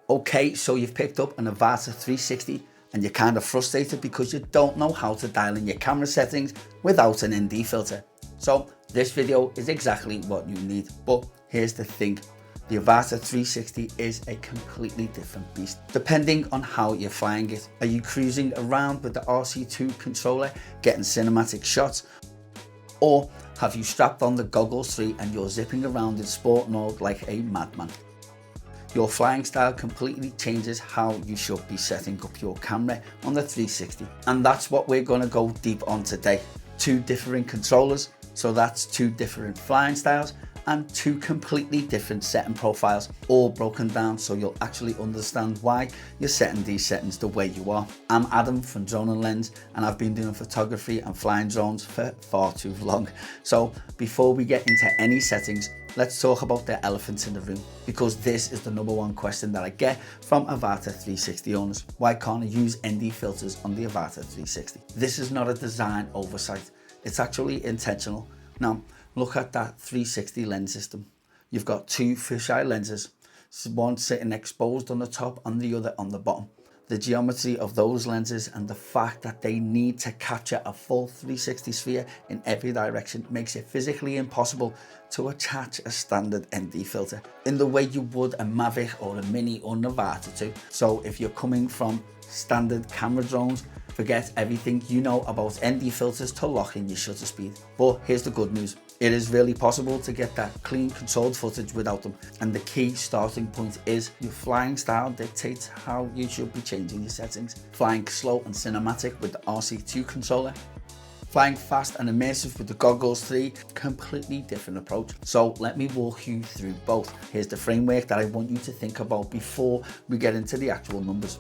Okay, so you've picked up an Avata 360 and you're kind of frustrated because you don't know how to dial in your camera settings without an ND filter. So this video is exactly what you need. But here's the thing, the Avata 360 is a completely different beast, depending on how you're flying it. Are you cruising around with the RC2 controller, getting cinematic shots? Or have you strapped on the Goggles 3 and you're zipping around in sport mode like a madman? Your flying style completely changes how you should be setting up your camera on the 360. And that's what we're going to go deep on today. Two different controllers, so that's two different flying styles and two completely different setting profiles, all broken down so you'll actually understand why you're setting these settings the way you are. I'm Adam from Drone and Lens, and I've been doing photography and flying drones for far too long. So before we get into any settings, let's talk about the elephant in the room, because this is the #1 question that I get from Avata 360 owners. Why can't I use ND filters on the Avata 360? This is not a design oversight. It's actually intentional. Now, look at that 360 lens system. You've got two fisheye lenses, one sitting exposed on the top and the other on the bottom. The geometry of those lenses and the fact that they need to capture a full 360 sphere in every direction makes it physically impossible to attach a standard ND filter in the way you would a Mavic or a Mini or Avata 2. So if you're coming from standard camera drones, forget everything you know about ND filters to lock in your shutter speed. But here's the good news. It is really possible to get that clean, controlled footage without them. And the key starting point is your flying style dictates how you should be changing your settings. Flying slow and cinematic with the RC2 controller. Flying fast and immersive with the Goggles 3, completely different approach. So let me walk you through both. Here's the framework that I want you to think about before we get into the actual numbers.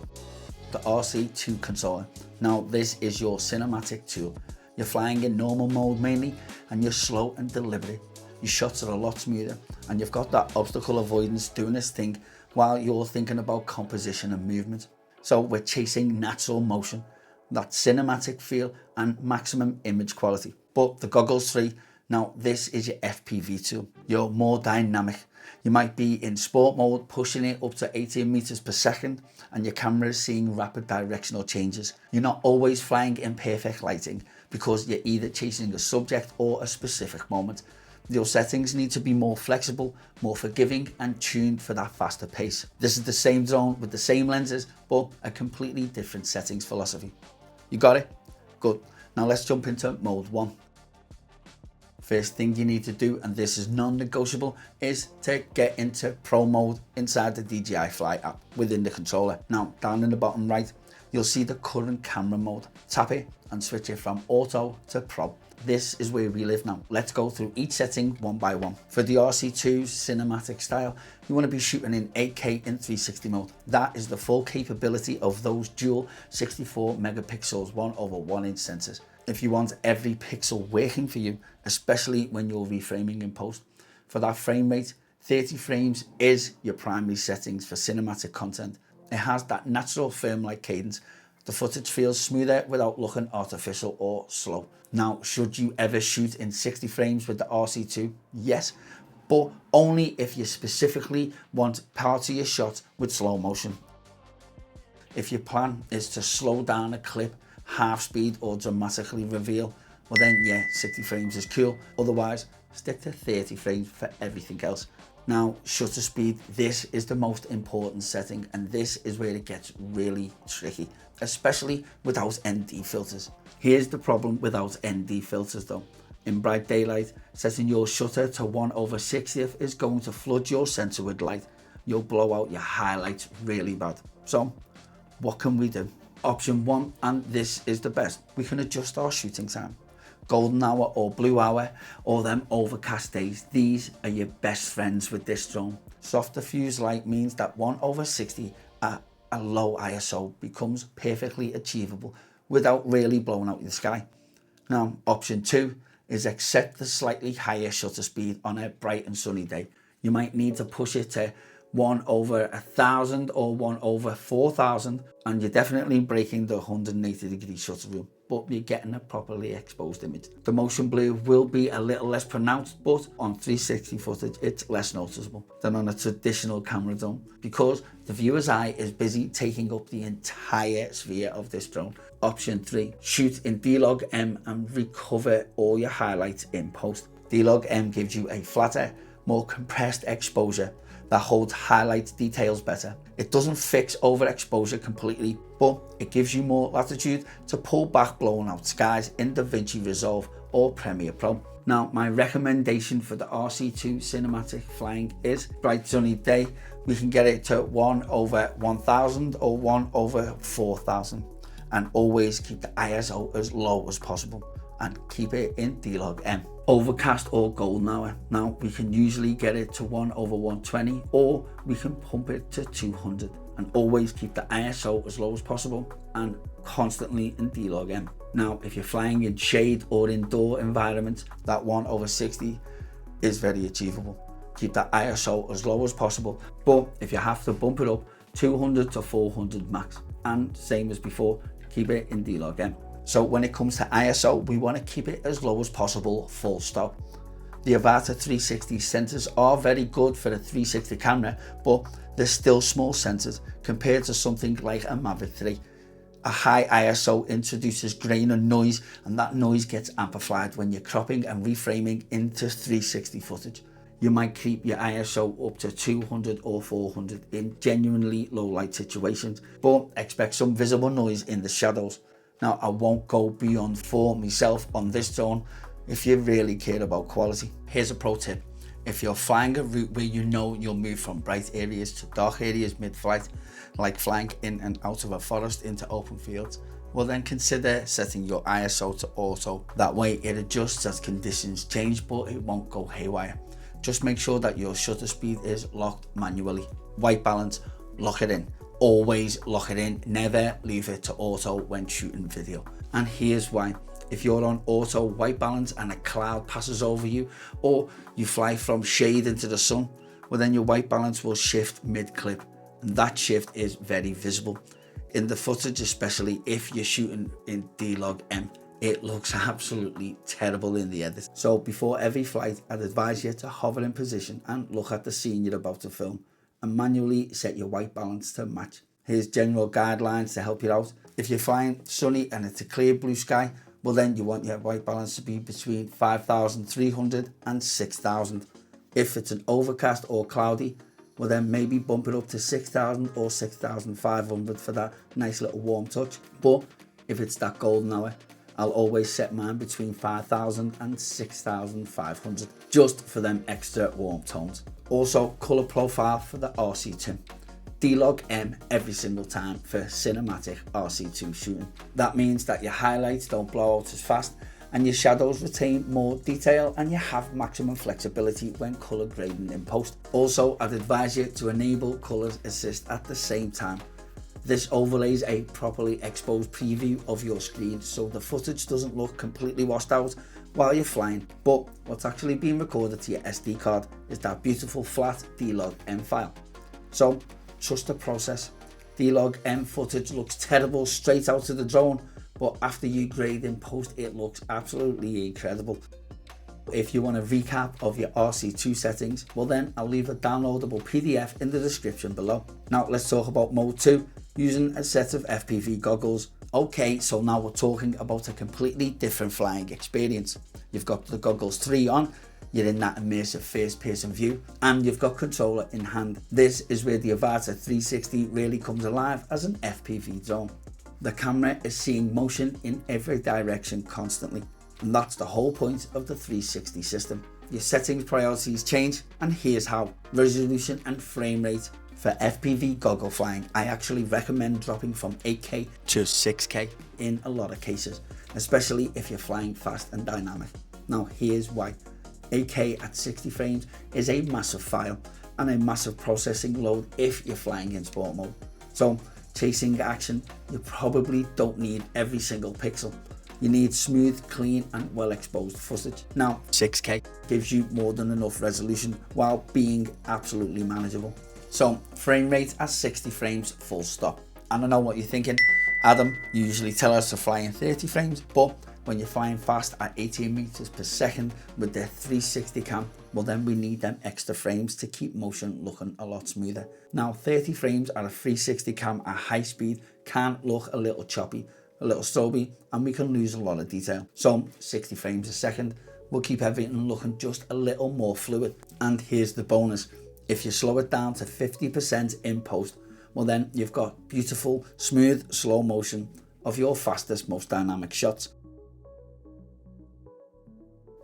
The RC2 controller. Now this is your cinematic tool. You're flying in normal mode mainly, and you're slow and deliberate. Your shots are a lot smoother, and you've got that obstacle avoidance doing its thing while you're thinking about composition and movement. So we're chasing natural motion, that cinematic feel and maximum image quality. But the Goggles 3, now this is your FPV tool. You're more dynamic. You might be in sport mode, pushing it up to 18 meters per second, and your camera is seeing rapid directional changes. You're not always flying in perfect lighting because you're either chasing a subject or a specific moment. Your settings need to be more flexible, more forgiving, and tuned for that faster pace. This is the same drone with the same lenses, but a completely different settings philosophy. You got it? Good. Now let's jump into mode 1. First thing you need to do, and this is non-negotiable, is to get into Pro mode inside the DJI Fly app within the controller. Now, down in the bottom right, you'll see the current camera mode. Tap it and switch it from Auto to Pro. This is where we live now. Let's go through each setting one by one. For the RC2 cinematic style, you want to be shooting in 8K in 360 mode. That is the full capability of those dual 64 megapixels 1/1 inch sensors. If you want every pixel working for you, especially when you're reframing in post, for that frame rate, 30 frames is your primary settings for cinematic content. It has that natural film-like cadence. The footage feels smoother without looking artificial or slow. Now, should you ever shoot in 60 frames with the RC2? Yes, but only if you specifically want parts of your shot with slow motion. If your plan is to slow down a clip, half speed or dramatically reveal, well then yeah, 60 frames is cool. Otherwise, stick to 30 frames for everything else. Now, shutter speed, this is the most important setting, and this is where it gets really tricky, especially without ND filters. Here's the problem without ND filters though. In bright daylight, setting your shutter to 1/60th is going to flood your sensor with light. You'll blow out your highlights really bad. So, what can we do? Option 1, and this is the best, we can adjust our shooting time. Golden hour or blue hour, or them overcast days, these are your best friends with this drone. Soft diffuse light means that 1/60 at a low ISO becomes perfectly achievable without really blowing out the sky. Now, option 2 is accept the slightly higher shutter speed on a bright and sunny day. You might need to push it to 1/1000 or 1/4000, and you're definitely breaking the 180-degree shutter rule, but you're getting a properly exposed image. The motion blur will be a little less pronounced, but on 360 footage it's less noticeable than on a traditional camera drone, because the viewer's eye is busy taking up the entire sphere of this drone. Option 3, shoot in D-Log-M and recover all your highlights in post. D-Log-M gives you a flatter, more compressed exposure that holds highlight details better. It doesn't fix overexposure completely, but it gives you more latitude to pull back blown out skies in DaVinci Resolve or Premiere Pro. Now, my recommendation for the RC2 cinematic flying is bright sunny day. We can get it to 1/1000 or 1/4000, and always keep the ISO as low as possible and keep it in D-Log-M. Overcast or golden hour. Now we can usually get it to 1/120, or we can pump it to 200, and always keep the ISO as low as possible and constantly in D-Log-M. Now if you're flying in shade or indoor environments, that 1/60 is very achievable. Keep the ISO as low as possible, but if you have to bump it up, 200 to 400 max, and same as before, keep it in D-Log-M. So when it comes to ISO, we want to keep it as low as possible, full stop. The Avata 360 sensors are very good for a 360 camera, but they're still small sensors compared to something like a Mavic 3. A high ISO introduces grain and noise, and that noise gets amplified when you're cropping and reframing into 360 footage. You might keep your ISO up to 200 or 400 in genuinely low light situations, but expect some visible noise in the shadows. Now, I won't go beyond 4 myself on this drone if you really care about quality. Here's a pro tip. If you're flying a route where you know you'll move from bright areas to dark areas mid-flight, like flying in and out of a forest into open fields, well then consider setting your ISO to auto. That way it adjusts as conditions change, but it won't go haywire. Just make sure that your shutter speed is locked manually. White balance, lock it in. Always lock it in, never leave it to auto when shooting video. And here's why. If you're on auto white balance and a cloud passes over you, or you fly from shade into the sun, well then your white balance will shift mid-clip, and that shift is very visible. In the footage, especially if you're shooting in D-Log-M, it looks absolutely terrible in the edit. So before every flight, I'd advise you to hover in position and look at the scene you're about to film, and manually set your white balance to match. Here's general guidelines to help you out. If you're flying sunny and it's a clear blue sky, well then you want your white balance to be between 5,300 and 6,000. If it's an overcast or cloudy, well then maybe bump it up to 6,000 or 6,500 for that nice little warm touch. But if it's that golden hour, I'll always set mine between 5,000 and 6,500, just for them extra warm tones. Also, color profile for the RC2. D-Log-M every single time for cinematic RC2 shooting. That means that your highlights don't blow out as fast, and your shadows retain more detail, and you have maximum flexibility when color grading in post. Also, I'd advise you to enable color assist at the same time. This overlays a properly exposed preview of your screen, so the footage doesn't look completely washed out while you're flying, but what's actually being recorded to your SD card is that beautiful flat D-Log-M file. So trust the process. D-Log-M footage looks terrible straight out of the drone, but after you grade in post, it looks absolutely incredible. If you want a recap of your RC2 settings, well then I'll leave a downloadable PDF in the description below. Now let's talk about mode 2, using a set of FPV goggles. Okay, so now we're talking about a completely different flying experience. You've got the goggles 3 on, you're in that immersive first person view, and you've got controller in hand. This is where the Avata 360 really comes alive as an FPV drone. The camera is seeing motion in every direction constantly, and that's the whole point of the 360 system. Your settings priorities change, and here's how. Resolution and frame rate. For FPV goggle flying, I actually recommend dropping from 8K to 6K in a lot of cases, especially if you're flying fast and dynamic. Now here's why. 8K at 60 frames is a massive file and a massive processing load if you're flying in sport mode. So chasing action, you probably don't need every single pixel. You need smooth, clean and well exposed footage. Now 6K gives you more than enough resolution while being absolutely manageable. So frame rate at 60 frames full stop. And I know what you're thinking, Adam, you usually tell us to fly in 30 frames, but when you're flying fast at 18 meters per second with the 360 cam, well then we need them extra frames to keep motion looking a lot smoother. Now 30 frames at a 360 cam at high speed can look a little choppy, a little stroby, and we can lose a lot of detail. So 60 frames a second will keep everything looking just a little more fluid. And here's the bonus. If you slow it down to 50% in post, well then you've got beautiful, smooth, slow motion of your fastest, most dynamic shots.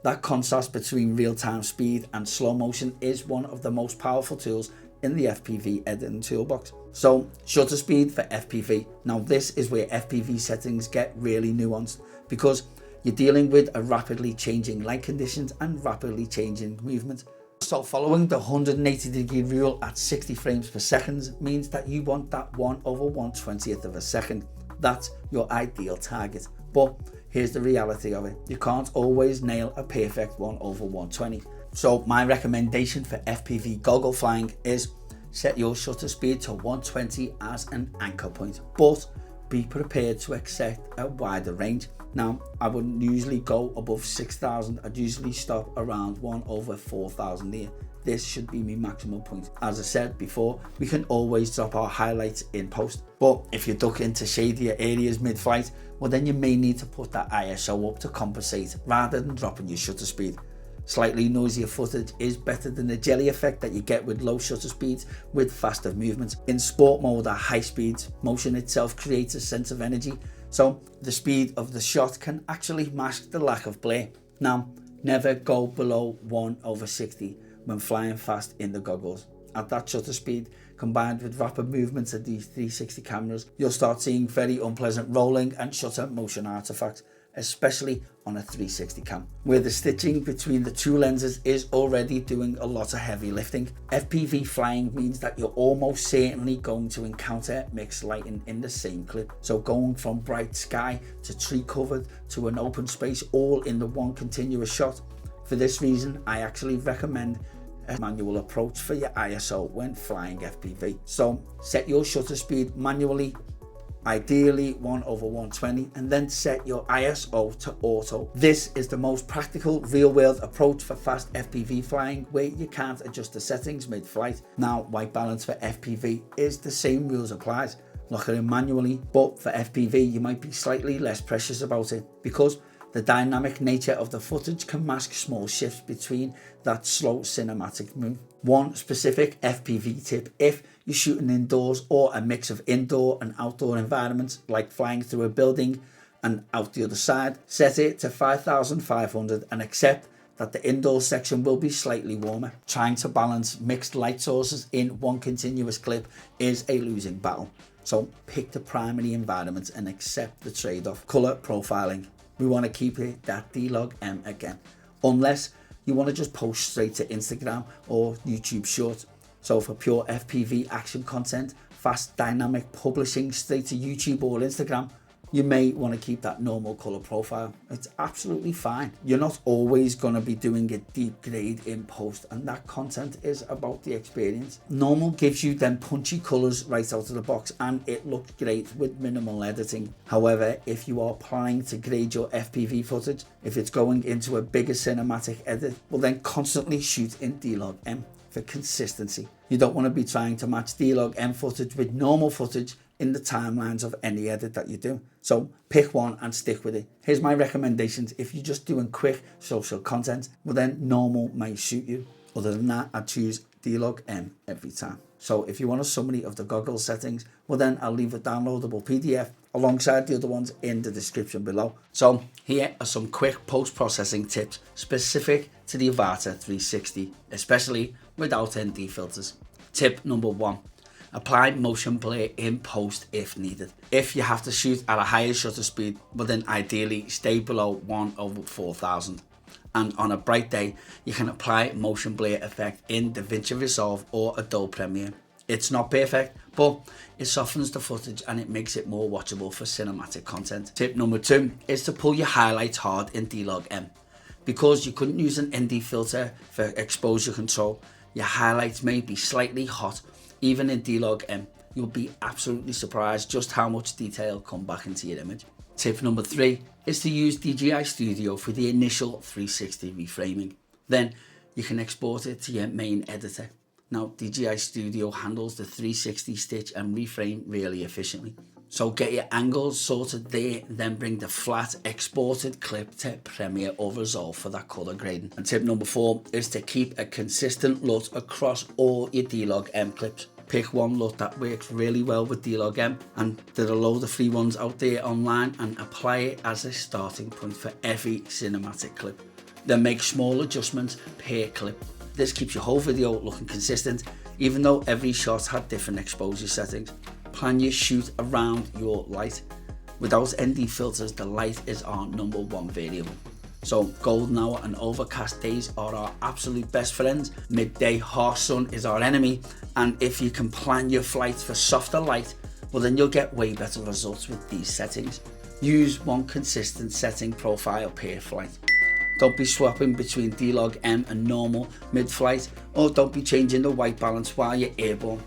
That contrast between real-time speed and slow motion is one of the most powerful tools in the FPV editing toolbox. So shutter speed for FPV. Now this is where FPV settings get really nuanced, because you're dealing with a rapidly changing light conditions and rapidly changing movement. So following the 180-degree rule at 60 frames per second means that you want that 1/120th of a second. That's your ideal target. But here's the reality of it. You can't always nail a perfect 1/120. So my recommendation for FPV goggle flying is set your shutter speed to 120 as an anchor point, but be prepared to accept a wider range. Now, I wouldn't usually go above 6,000. I'd usually stop around 1/4000 here. This should be my maximum point. As I said before, we can always drop our highlights in post, but if you duck into shadier areas mid-flight, well then you may need to put that ISO up to compensate rather than dropping your shutter speed. Slightly noisier footage is better than the jelly effect that you get with low shutter speeds with faster movements. In sport mode at high speeds, motion itself creates a sense of energy, so the speed of the shot can actually mask the lack of blare. Now, never go below 1/60 when flying fast in the goggles. At that shutter speed, combined with rapid movements of these 360 cameras, you'll start seeing very unpleasant rolling and shutter motion artifacts, especially on a 360 cam, where the stitching between the two lenses is already doing a lot of heavy lifting. FPV flying means that you're almost certainly going to encounter mixed lighting in the same clip. So going from bright sky to tree covered to an open space all in the one continuous shot. For this reason, I actually recommend a manual approach for your ISO when flying FPV. So set your shutter speed manually, ideally 1/120, and then set your ISO to auto. This is the most practical real-world approach for fast FPV flying where you can't adjust the settings mid-flight. Now, white balance for FPV is the same rules applies. Lock it in manually, but for FPV you might be slightly less precious about it because the dynamic nature of the footage can mask small shifts between that slow cinematic move. One specific FPV tip: if you're shooting indoors or a mix of indoor and outdoor environments, like flying through a building and out the other side, set it to 5500 and accept that the indoor section will be slightly warmer. Trying to balance mixed light sources in one continuous clip is a losing battle. So pick the primary environment and accept the trade-off. Color profiling. We want to keep it that D-Log M again, unless you want to just post straight to Instagram or YouTube Shorts. So for pure FPV action content, fast dynamic publishing straight to YouTube or Instagram, you may want to keep that normal color profile. It's absolutely fine. You're not always going to be doing a deep grade in post, and that content is about the experience. Normal gives you them punchy colors right out of the box, and it looks great with minimal editing. However, if you are planning to grade your FPV footage, if it's going into a bigger cinematic edit, well then constantly shoot in D-Log M for consistency. You don't want to be trying to match D-Log M footage with normal footage in the timelines of any edit that you do. So pick one and stick with it. Here's my recommendations. If you're just doing quick social content, well then normal may suit you. Other than that, I choose D-Log M every time. So if you want a summary of the goggle settings, well then I'll leave a downloadable PDF alongside the other ones in the description below. So here are some quick post-processing tips specific to the Avata 360, especially without ND filters. Tip number 1. Apply motion blur in post if needed. If you have to shoot at a higher shutter speed, but then ideally stay below 1/4000. And on a bright day, you can apply motion blur effect in DaVinci Resolve or Adobe Premiere. It's not perfect, but it softens the footage and it makes it more watchable for cinematic content. Tip number 2 is to pull your highlights hard in D-Log M. Because you couldn't use an ND filter for exposure control, your highlights may be slightly hot, even in D-Log-M. You'll be absolutely surprised just how much detail come back into your image. Tip number 3 is to use DJI Studio for the initial 360 reframing. Then you can export it to your main editor. Now, DJI Studio handles the 360 stitch and reframe really efficiently. So get your angles sorted there, then bring the flat exported clip to Premiere or Resolve for that color grading. And tip number 4 is to keep a consistent LUT across all your D-Log-M clips. Pick one LUT that works really well with D-Log-M, and there are a load of free ones out there online, and apply it as a starting point for every cinematic clip. Then make small adjustments per clip. This keeps your whole video looking consistent, even though every shot had different exposure settings. Plan your shoot around your light. Without ND filters, the light is our number one variable. So golden hour and overcast days are our absolute best friends. Midday harsh sun is our enemy. And if you can plan your flights for softer light, well then you'll get way better results with these settings. Use one consistent setting profile per flight. Don't be swapping between D-Log-M and normal mid-flight, or don't be changing the white balance while you're airborne.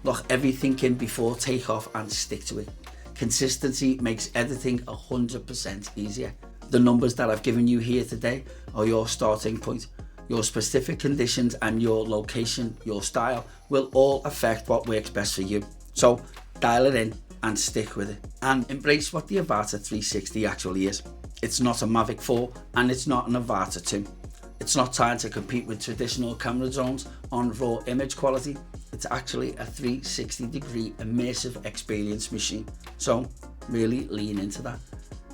Lock everything in before takeoff and stick to it. Consistency makes editing 100% easier. The numbers that I've given you here today are your starting point. Your specific conditions and your location, your style, will all affect what works best for you. So dial it in and stick with it. And embrace what the Avata 360 actually is. It's not a Mavic 4 and it's not an Avata 2. It's not trying to compete with traditional camera drones on raw image quality. It's actually a 360-degree immersive experience machine. So really lean into that.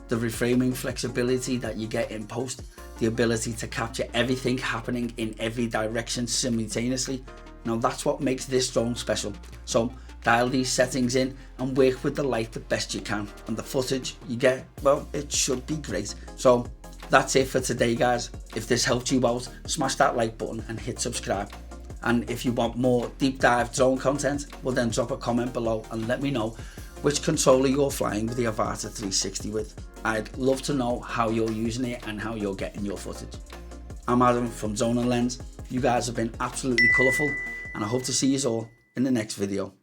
The reframing flexibility that you get in post, the ability to capture everything happening in every direction simultaneously. Now that's what makes this drone special. So dial these settings in and work with the light the best you can. And the footage you get, well, it should be great. So that's it for today, guys. If this helped you out, smash that like button and hit subscribe. And if you want more deep dive drone content, well then drop a comment below and let me know which controller you're flying with the Avata 360 with. I'd love to know how you're using it and how you're getting your footage. I'm Adam from Zone and Lens. You guys have been absolutely colourful, and I hope to see you all in the next video.